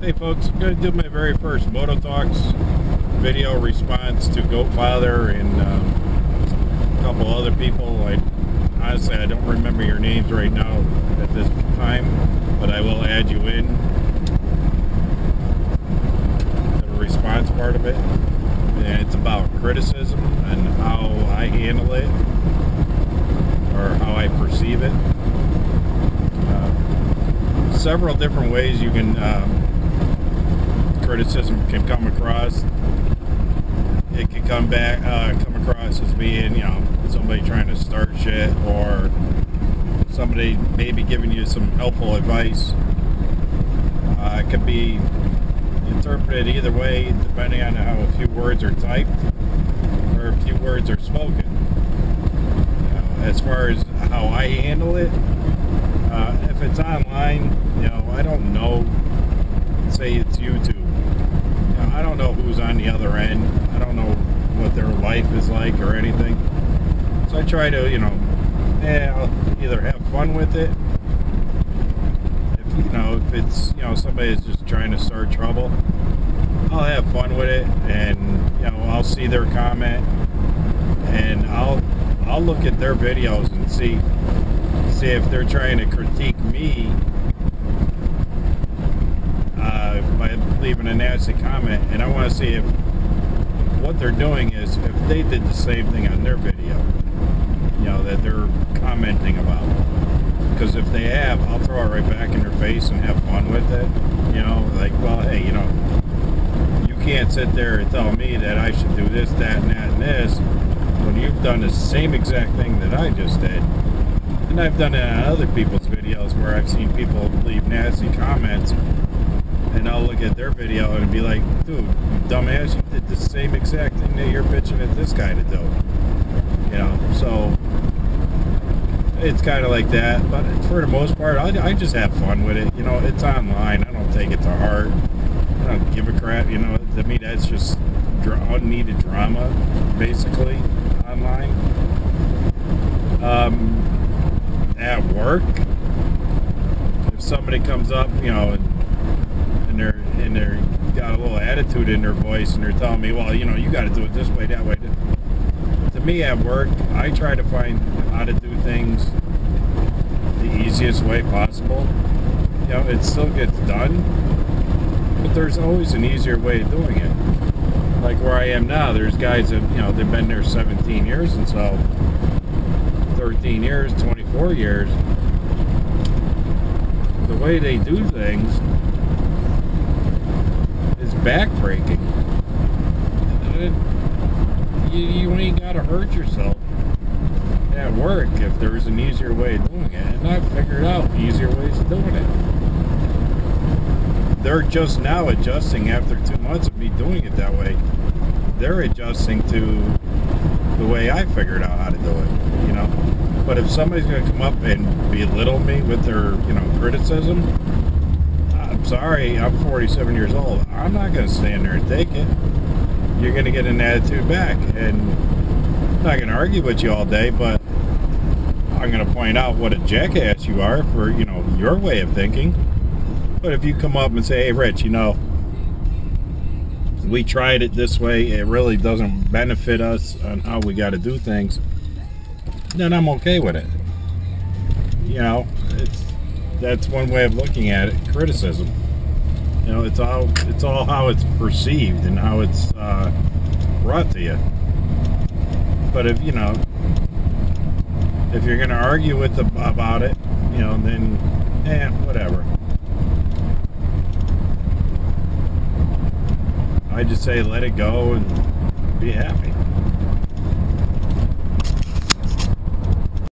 Hey folks, I'm going to do my very first Moto Talks video response to Goatfather and a couple other people. Honestly, I don't remember your names right now at this time, but I will add you in to the response part of it. And it's about criticism and how I handle it or how I perceive it. Several different ways you can criticism can come across. It can come across as being, somebody trying to start shit, or somebody maybe giving you some helpful advice. It could be interpreted either way, depending on how a few words are typed or a few words are spoken. As far as how I handle it, if it's online, I don't know. Say it's YouTube. I don't know who's on the other end. I don't know what their life is like or anything. So I try to, I'll either have fun with it. If it's, somebody is just trying to start trouble, I'll have fun with it, and I'll see their comment, and I'll look at their videos and see if they're trying to critique me by leaving a nasty comment, and I want to see if what they're doing is if they did the same thing on their video, that they're commenting about. Because if they have, I'll throw it right back in their face and have fun with it. Like, well, hey, you can't sit there and tell me that I should do this, that, and that, and this, when you've done the same exact thing that I just did. And I've done it on other people's videos where I've seen people leave nasty comments, and I'll look at their video and be like, dude, you dumbass, you did the same exact thing that you're bitching at this guy to do. So it's kind of like that, but for the most part, I just have fun with it. It's online. I don't take it to heart. I don't give a crap. To me, that's just unneeded drama, basically, online. At work, if somebody comes up, and they're got a little attitude in their voice, and they're telling me, well, you got to do it this way, that way. To me, at work, I try to find how to do things the easiest way possible. It still gets done, but there's always an easier way of doing it. Like where I am now, there's guys that, they've been there 17 years and so 13 years, 24 years. The way they do things is backbreaking. You ain't got to hurt yourself at work if there's an easier way of doing it. And I've figured out easier ways of doing it. They're just now adjusting after 2 months of me doing it that way. They're adjusting to the way I figured out how to do it, But if somebody's going to come up and belittle me with their, criticism, I'm sorry, I'm 47 years old. I'm not going to stand there and take it. You're going to get an attitude back. And I'm not going to argue with you all day, but I'm going to point out what a jackass you are for, your way of thinking. But if you come up and say, hey, Rich, we tried it this way, it really doesn't benefit us on how we got to do things, then I'm okay with it. That's one way of looking at it, criticism. It's all how it's perceived and how it's brought to you. But if you're going to argue about it, then whatever. I just say let it go and be happy.